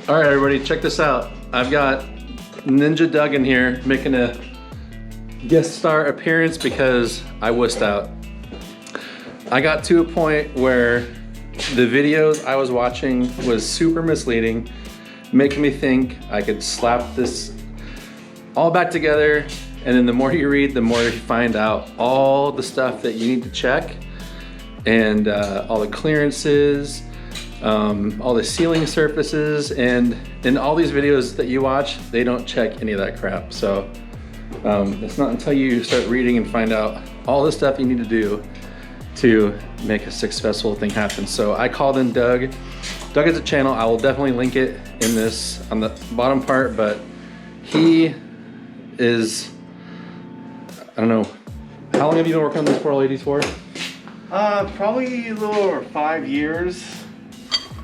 All right, everybody, check this out. I've got Ninja Doug in here making a guest star appearance because I wussed out. I got to a point where the videos I was watching was super misleading, making me think I could slap this all back together, and then the more you read, the more you find out all the stuff that you need to check, and all the clearances, all the sealing surfaces, and in all these videos that you watch, they don't check any of that crap. So it's not until you start reading and find out all the stuff you need to do to make a successful thing happen. So I called in Doug. Doug has a channel. I will definitely link it in this on the bottom part, but he is, I don't know, how long have you been working on these 4L80s for? Probably a little over 5 years.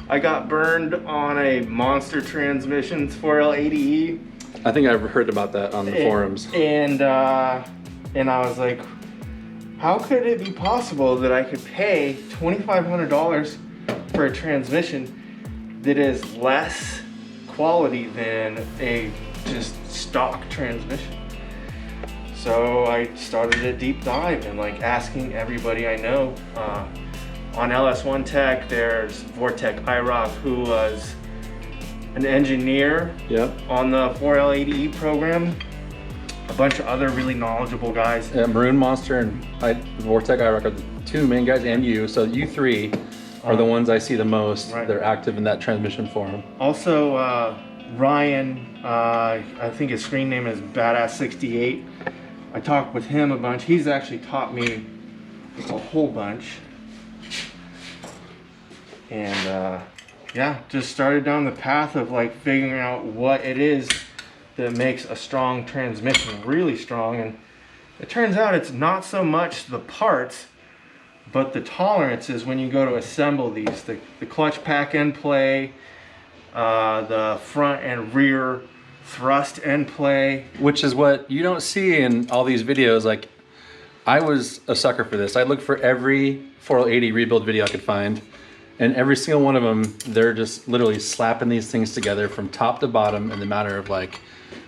I got burned on a monster transmissions 4L80E. I think I've heard about that on the forums. And I was like, how could it be possible that I could pay $2,500 for a transmission that is less quality than a just stock transmission? So I started a deep dive and like asking everybody I know. On LS1 Tech, there's Vortec IROC, who was an engineer on the 4L80E program. A bunch of other really knowledgeable guys. Yeah, Maroon Monster and Vortec IROC are the two main guys, and you. So you three are the ones I see the most. Right. They're active in that transmission forum. Also, Ryan, I think his screen name is Badass68. I talked with him a bunch. He's actually taught me a whole bunch. And yeah, just started down the path of like figuring out what it is that makes a strong transmission really strong. And it turns out it's not so much the parts, but the tolerances when you go to assemble these. The clutch pack end play, the front and rear thrust end play. Which is what you don't see in all these videos. Like, I was a sucker for this. I looked for every 4L80 rebuild video I could find, and every single one of them, they're just literally slapping these things together from top to bottom in the matter of like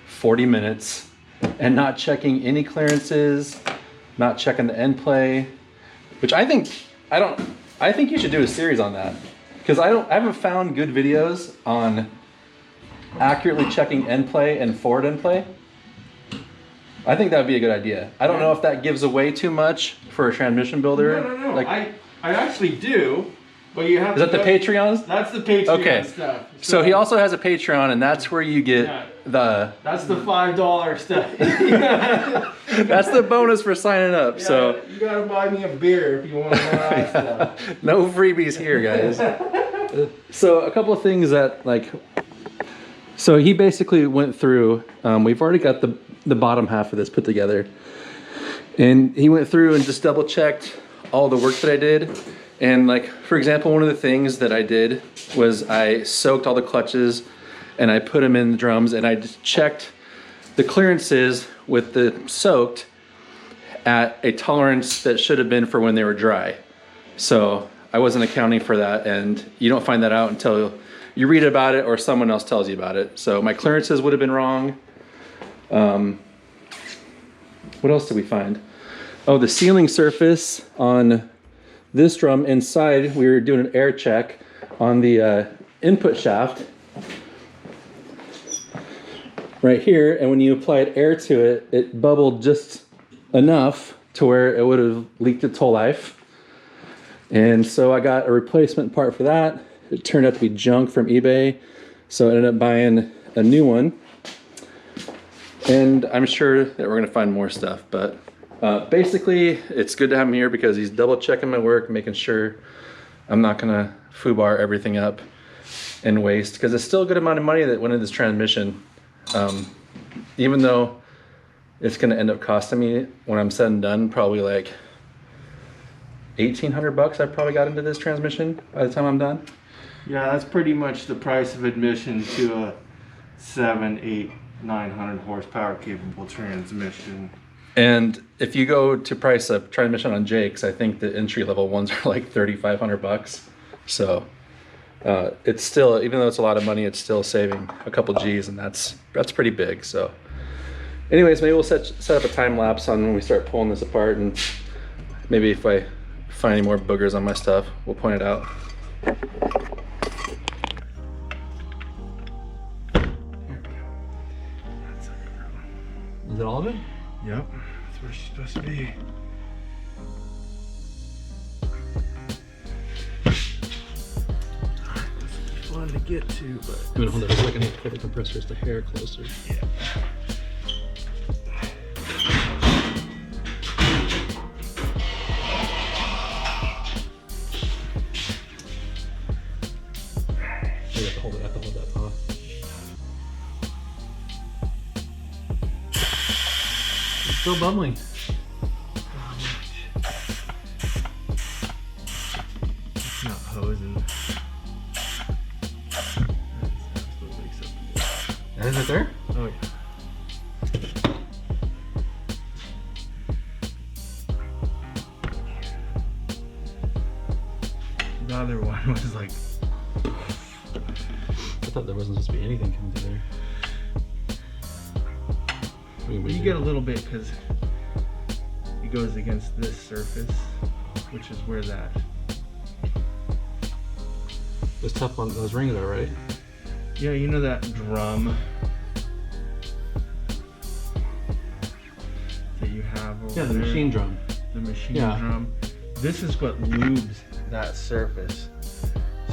40 minutes and not checking any clearances, not checking the end play, which I think you should do a series on that, because I haven't found good videos on accurately checking end play and forward end play. I think that would be a good idea. I don't know if that gives away too much for a transmission builder. No. Like, I actually do. But you have is that the Patreons? That's the Patreon stuff. So he also has a Patreon, and that's where you get That's the $5 stuff. That's the bonus for signing up. Yeah, so you gotta buy me a beer if you want more ice stuff. No freebies here, guys. So a couple of things that so he basically went through. We've already got the bottom half of this put together, and he went through and just double checked all the work that I did. And like, for example, one of the things that I did was I soaked all the clutches and I put them in the drums, and I just checked the clearances with the soaked at a tolerance that should have been for when they were dry. So I wasn't accounting for that, and you don't find that out until you read about it or someone else tells you about it. So my clearances would have been wrong. What else did we find? Oh, the sealing surface on this drum inside, we were doing an air check on the input shaft right here, and when you applied air to it, it bubbled just enough to where it would have leaked its whole life. And so I got a replacement part for that. It turned out to be junk from eBay, so I ended up buying a new one. And I'm sure that we're gonna find more stuff, but basically, it's good to have him here because he's double checking my work, making sure I'm not gonna foobar everything up and waste, because it's still a good amount of money that went into this transmission. Even though it's gonna end up costing me, when I'm said and done, probably like 1,800 bucks I probably got into this transmission by the time I'm done. Yeah, that's pretty much the price of admission to a 700, 800, 900 horsepower capable transmission. And if you go to price a transmission on Jake's, I think the entry level ones are like 3,500 bucks. So it's still, even though it's a lot of money, it's still saving a couple G's, and that's pretty big. So anyways, maybe we'll set up a time lapse on when we start pulling this apart, and maybe if I find any more boogers on my stuff, we'll point it out. Is it all of it? Yep, that's where she's supposed to be. That's fun to get to, but... I'm gonna hold it a second to put the compressors to hair closer. Yeah. I have to hold that off. It's still bubbling. It's not hosing. That's absolutely acceptable. Is it there? Oh yeah. The other one was like... I thought there wasn't supposed to be anything coming through there. You get a little bit because it goes against this surface, which is where that... Those tough ones, those rings are right. Yeah, you know that drum that you have over Yeah, the there? machine drum. The machine Yeah. drum. This is what lubes that surface.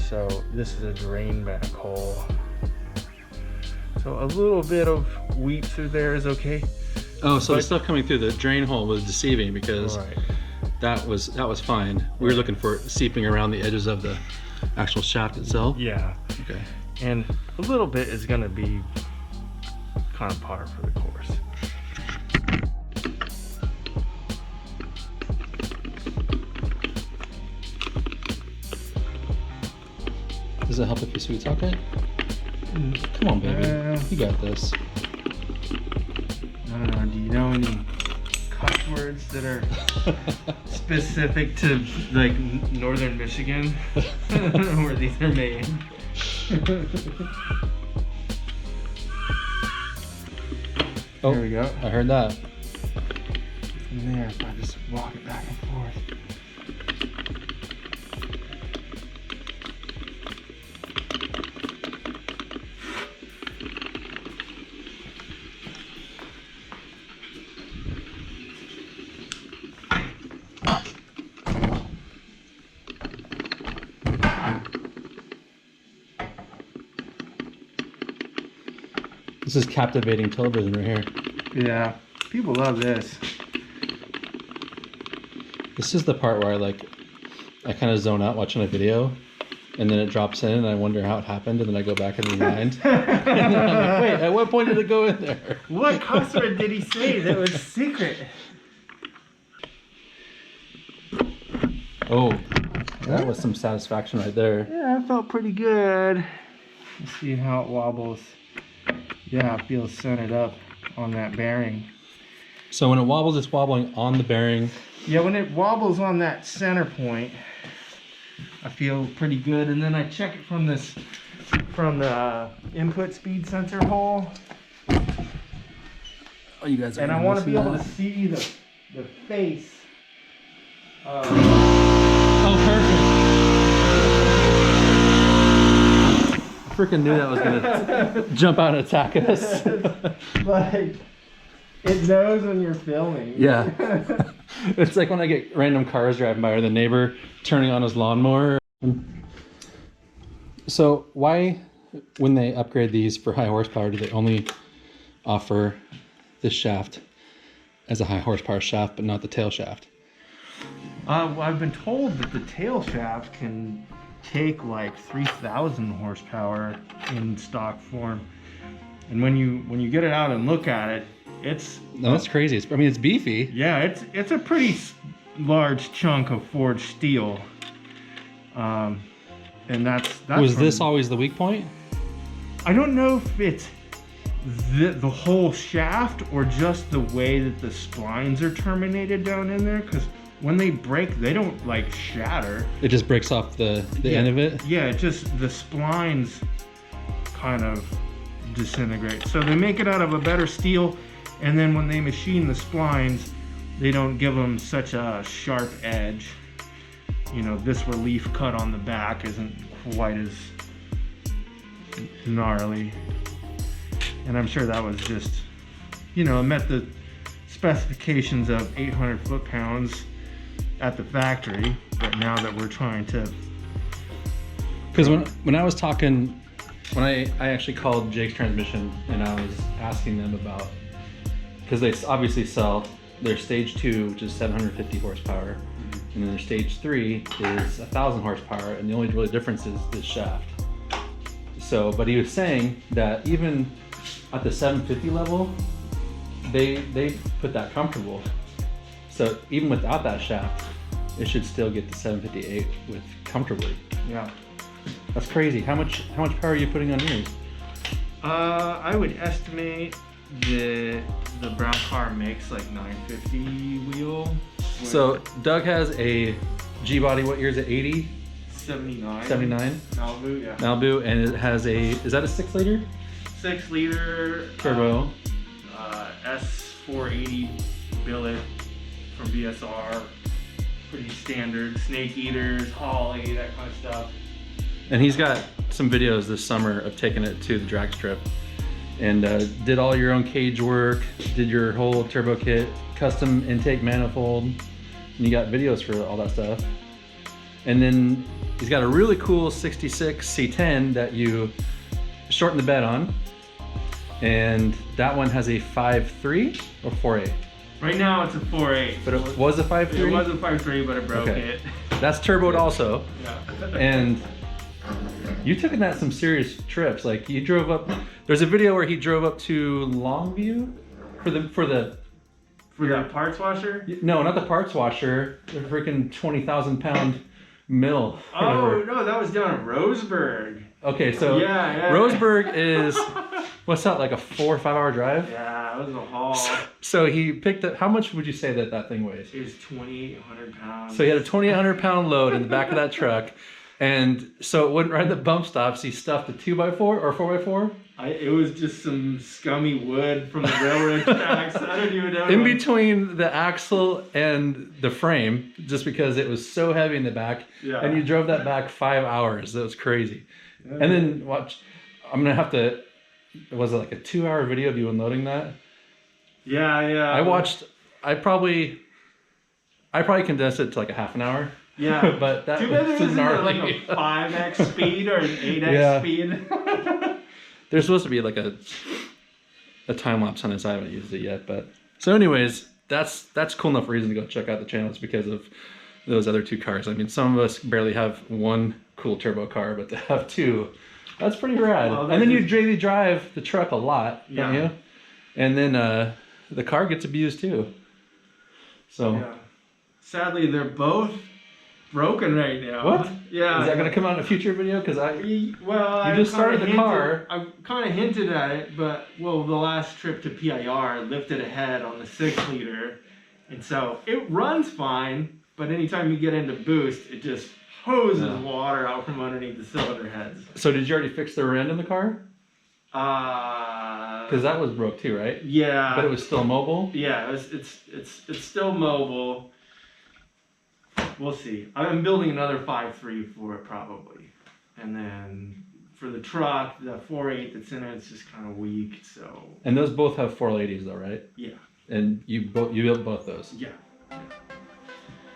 So this is a drain back hole. So a little bit of wheat through there is okay. Oh, so the stuff coming through the drain hole was deceiving because Right. that was fine. We were looking for it seeping around the edges of the actual shaft itself. Yeah. Okay. And a little bit is gonna be kind of par for the course. Does it help if you sweet talk it? Come on, baby. You got this. I don't know, do you know any cuss words that are specific to like northern Michigan where these are made? Oh, There we go. I heard that. And there, if I just walk it back and forth. This is captivating television right here. Yeah, people love this. This is the part where I kind of zone out watching a video, and then it drops in, and I wonder how it happened, and then I go back and rewind. And then I'm like, wait, at what point did it go in there? What cuss word did he say that was secret? Oh, that was some satisfaction right there. Yeah, it felt pretty good. Let's see how it wobbles. Yeah, it feels centered up on that bearing. So when it wobbles, it's wobbling on the bearing. Yeah, when it wobbles on that center point, I feel pretty good. And then I check it from the input speed sensor hole. Oh, you guys are And I gonna want to listen be able that. to see the face. Oh, perfect. I freaking knew that was gonna jump out and attack us. Like, it knows when you're filming. Yeah. It's like when I get random cars driving by or the neighbor turning on his lawnmower. So why, when they upgrade these for high horsepower, do they only offer this shaft as a high horsepower shaft, but not the tail shaft? Well, I've been told that the tail shaft can take like 3,000 horsepower in stock form, and when you get it out and look at it, it's No, that's crazy. It's beefy. yeah, it's a pretty large chunk of forged steel. And that's Was from- this always the weak point? I don't know if it's the whole shaft or just the way that the splines are terminated down in there, because when they break, they don't like shatter. It just breaks off the end of it? Yeah, it just, the splines kind of disintegrate. So they make it out of a better steel, and then when they machine the splines, they don't give them such a sharp edge. You know, this relief cut on the back isn't quite as gnarly. And I'm sure that was just, you know, it met the specifications of 800 foot-pounds at the factory, but now that we're trying to... Because when I was talking, when I actually called Jake's Transmission and I was asking them about, because they obviously sell their stage 2, which is 750 horsepower, and then their stage 3 is 1,000 horsepower, and the only really difference is this shaft. So, but he was saying that even at the 750 level, they put that comfortable. So even without that shaft, it should still get to 758 with comfortably. Yeah. That's crazy. How much power are you putting on yours? I would estimate the brown car makes like 950 wheel. So Doug has a G-body, what year is it, 80? 79. 79? Malibu, yeah. Malibu, and it has a, is that a 6 liter? 6 liter. Turbo. S480 billet from BSR. Pretty standard. Snake eaters, Holly, that kind of stuff. And he's got some videos this summer of taking it to the drag strip. And did all your own cage work, did your whole turbo kit, custom intake manifold, and you got videos for all that stuff. And then he's got a really cool 66 C10 that you shorten the bed on. And that one has a 5.3 or 4.8? Right now it's a 4.8. But it was a 5.3? It was a 5.3, but it broke it. That's turboed also. Yeah. And you took that some serious trips. Like you drove up, there's a video where he drove up to Longview for that parts washer? No, not the parts washer, the freaking 20,000 pound mill. Oh, no, that was down in Roseburg. Okay, so yeah. Roseburg is, what's that, like a 4 or 5 hour drive? Yeah, it was a haul. So he picked up, how much would you say that thing weighs? It was 2,800 pounds. So he had a 2,800 pound load in the back of that truck. And so it wouldn't ride the bump stops. He stuffed a 2x4 or 4x4. It was just some scummy wood from the railroad tracks. I don't even know. In between the axle and the frame, just because it was so heavy in the back. Yeah. And you drove that back 5 hours. That was crazy. Yeah. And then watch, I'm going to have to, was it like a 2 hour video of you unloading that? Yeah. I watched, I probably condensed it to like a half an hour. Yeah, but that too bad was there isn't gnarly. like a 5x speed or an 8x speed. There's supposed to be like a time lapse on this. I haven't used it yet, but so anyways, that's cool enough reason to go check out the channels because of those other 2 cars. I mean, some of us barely have 1 cool turbo car, but to have 2, that's pretty rad. Well, and then you daily drive the truck a lot, don't you? And then the car gets abused too. So sadly, they're both broken right now. What? Yeah. Is that going to come out in a future video? Because you just started the car. I kind of hinted at it, but the last trip to PIR lifted ahead on the 6 liter, and so it runs fine. But anytime you get into boost, it just hoses water out from underneath the cylinder heads. So did you already fix the rear end in the car? Because that was broke too, right? Yeah. But it was still mobile. Yeah, it's still mobile. We'll see. I'm building another 5.3 for it probably, and then for the truck, the 4.8 that's in it, it's just kind of weak. So. And those both have 480s though, right? Yeah. And you built both those. Yeah.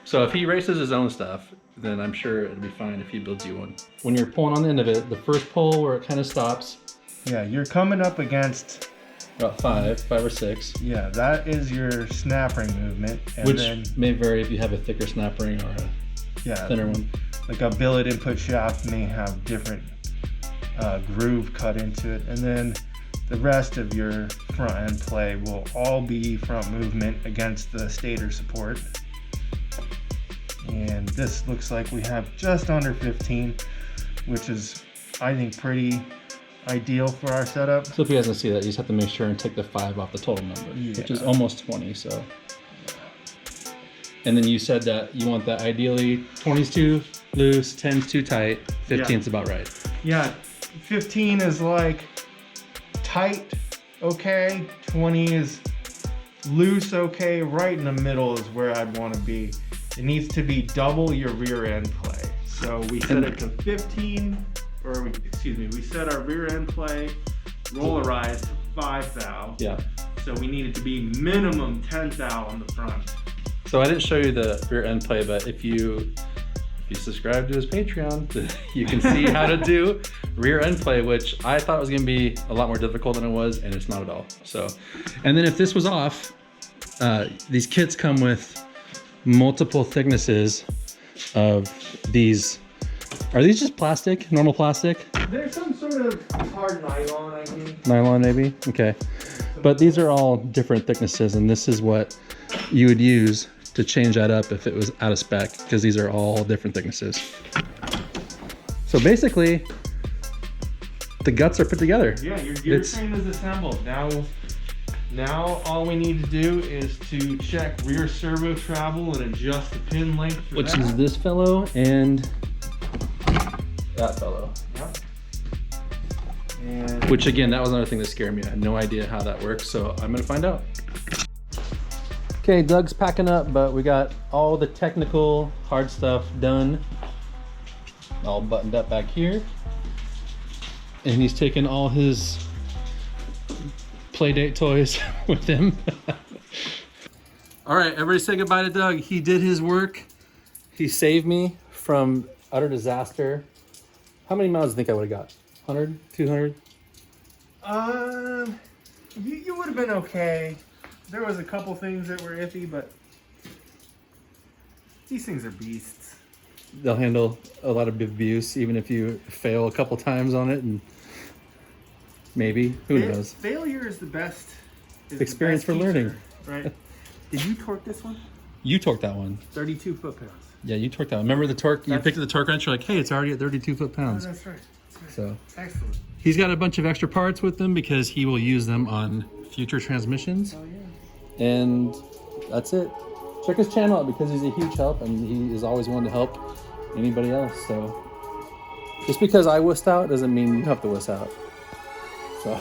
So if he races his own stuff, then I'm sure it'll be fine if he builds you one. When you're pulling on the end of it, the first pull where it kind of stops. Yeah, you're coming up against about 5 or 6. Yeah, that is your snap ring movement. And which then, may vary if you have a thicker snap ring or a thinner one. Like a billet input shaft may have different groove cut into it. And then the rest of your front end play will all be front movement against the stator support. And this looks like we have just under 15, which is, I think, pretty ideal for our setup. So if you guys can see that, you just have to make sure and take the 5 off the total number, which is almost 20. So And then you said that you want that ideally 20's too loose, 10's too tight, 15's about right. Yeah, 15 is like tight, okay. 20 is loose, okay. Right in the middle is where I'd want to be. It needs to be double your rear end play. So we set it to 15, or we set our rear end play rollerize to 5 thou. Yeah. So we need it to be minimum 10 thou on the front. So I didn't show you the rear end play, but if you subscribe to his Patreon, you can see how to do rear end play, which I thought was gonna be a lot more difficult than it was, and it's not at all. So, and then if this was off, these kits come with multiple thicknesses of these. Are these just plastic, normal plastic? There's some sort of hard nylon, I think. Nylon maybe, okay. But these are all different thicknesses, and this is what you would use to change that up if it was out of spec, because these are all different thicknesses. So basically, the guts are put together. Yeah, your gear train is assembled. Now all we need to do is to check rear servo travel and adjust the pin length for which that. is this fellow and that fellow. Yep. And Which again, that was another thing that scared me. I had no idea how that works, so I'm gonna find out. Okay, Doug's packing up, but we got all the technical hard stuff done. All buttoned up back here. And he's taking all his Playdate toys with him. All right, everybody say goodbye to Doug. He did his work. He saved me from utter disaster. How many miles do you think I would have got? 100, 200? you would have been okay. There was a couple things that were iffy, but these things are beasts. They'll handle a lot of abuse, even if you fail a couple times on it, and maybe, who knows? Failure is the best. Experience for learning. Right? Did you torque this one? You torqued that one. 32 foot-pounds. Yeah, you torqued that one. Remember the torque? You picked up the torque wrench, you're like, hey, it's already at 32 Oh, foot-pounds. that's right. That's right. So Excellent. he's got a bunch of extra parts with him because he will use them on future transmissions. Oh, yeah. And that's it. Check his channel out because he's a huge help, and he is always willing to help anybody else. So just because I wussed out doesn't mean you have to wuss out. So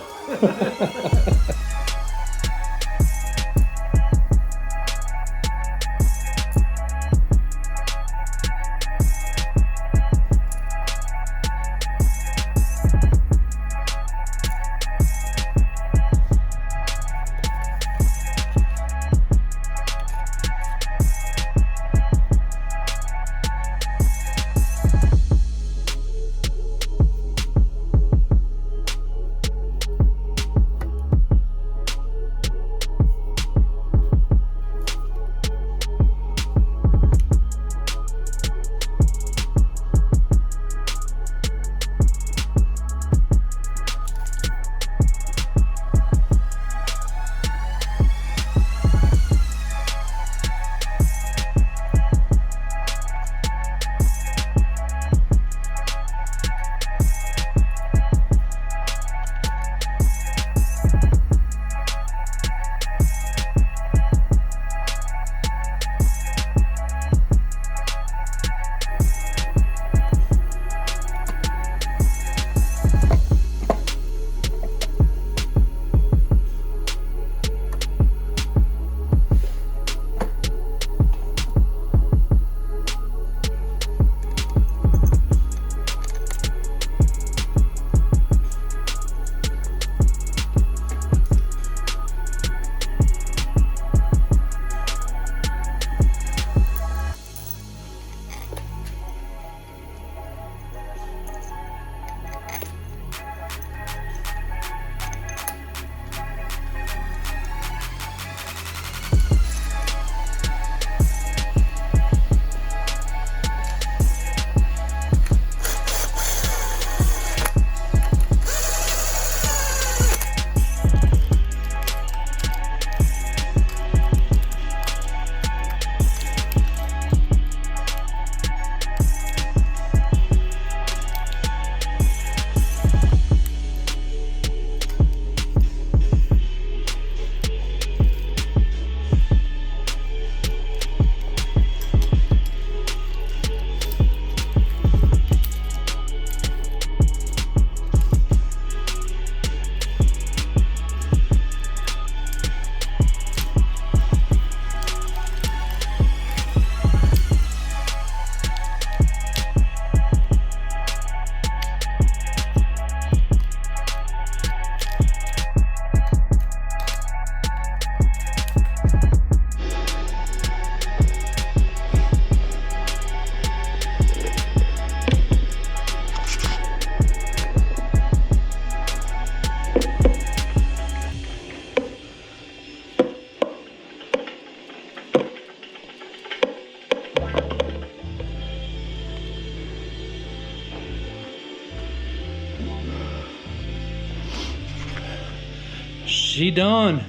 She done.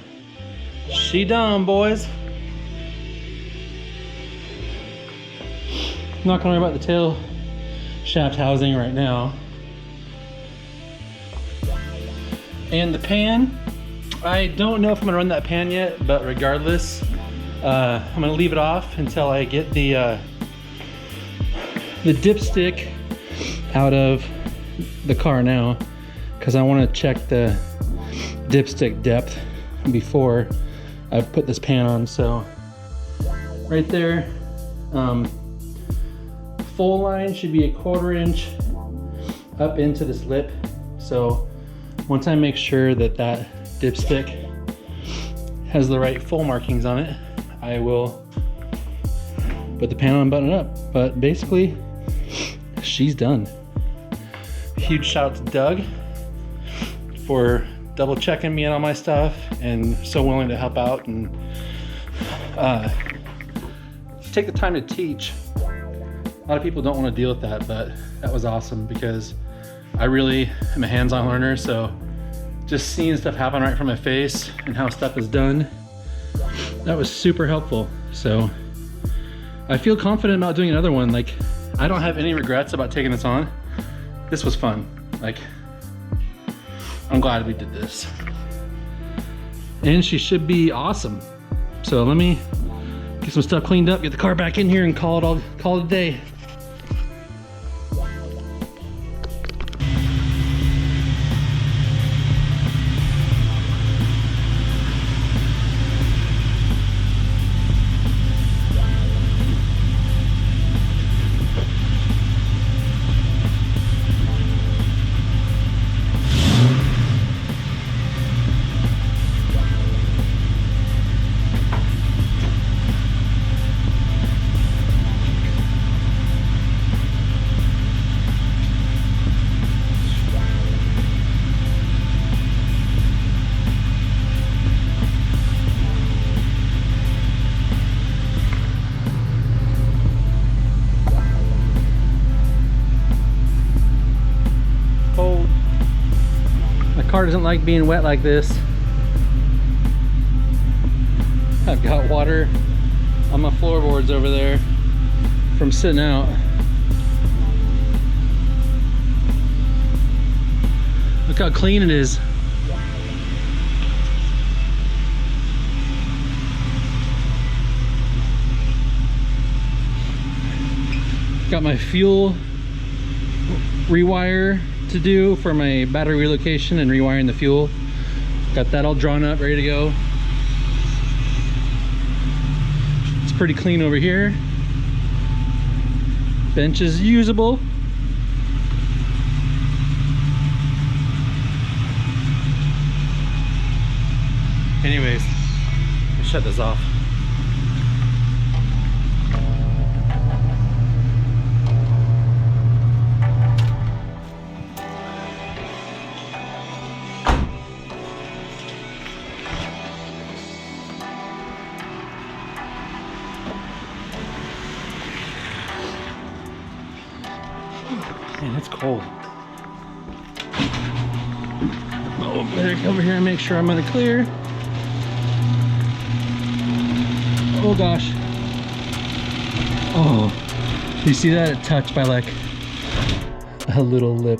She done, boys. Not gonna worry about the tail shaft housing right now. And the pan, I don't know if I'm gonna run that pan yet, but regardless, I'm gonna leave it off until I get the dipstick out of the car now, because I want to check the dipstick depth before I put this pan on. So right there, full line should be a 1/4 inch up into this lip. So once I make sure that that dipstick has the right full markings on it, I will put the pan on and button it up. But basically, she's done. Huge shout out to Doug for double checking me on all my stuff and so willing to help out and take the time to teach. A lot of people don't want to deal with that, but that was awesome because I really am a hands-on learner. So just seeing stuff happen right from my face and how stuff is done, that was super helpful. So I feel confident about doing another one. Like, I don't have any regrets about taking this on. This was fun. Like, I'm glad we did this. And she should be awesome. So let me get some stuff cleaned up, get the car back in here and call it a day. Car doesn't like being wet like this. I've got water on my floorboards over there from sitting out. Look how clean it is. Got my fuel rewire to do for my battery relocation and rewiring the fuel. Got that all drawn up, ready to go. It's pretty clean over here. Bench is usable. Anyways, let's shut this off. Man, it's cold. Oh, better come over here and make sure I'm in the clear. Oh gosh. Oh, you see that? It touched by like a little lip.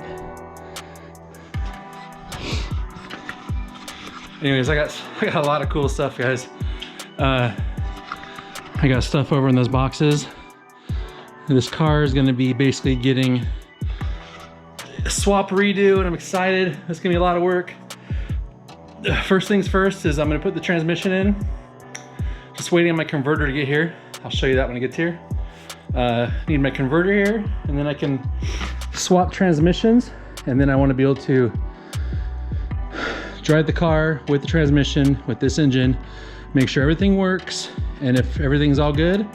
Anyways, I got a lot of cool stuff, guys. I got stuff over in those boxes. This car is gonna be basically getting a swap redo, and I'm excited. It's gonna be a lot of work. First things first is I'm gonna put the transmission in. Just waiting on my converter to get here. I'll show you that when it gets here. Need my converter here, and then I can swap transmissions, and then I want to be able to drive the car with the transmission, with this engine, make sure everything works, and if everything's all good,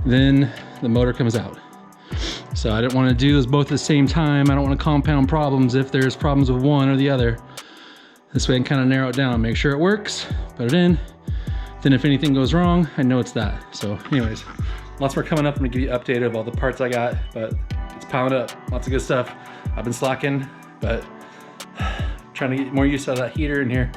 then the motor comes out. So I don't want to do those both at the same time. I don't want to compound problems if there's problems with one or the other. This way I can kind of narrow it down, make sure it works, put it in. Then if anything goes wrong, I know it's that. So anyways, lots more coming up. I'm gonna give you an update of all the parts I got, but it's piling up. Lots of good stuff. I've been slacking, but trying to get more use out of that heater in here.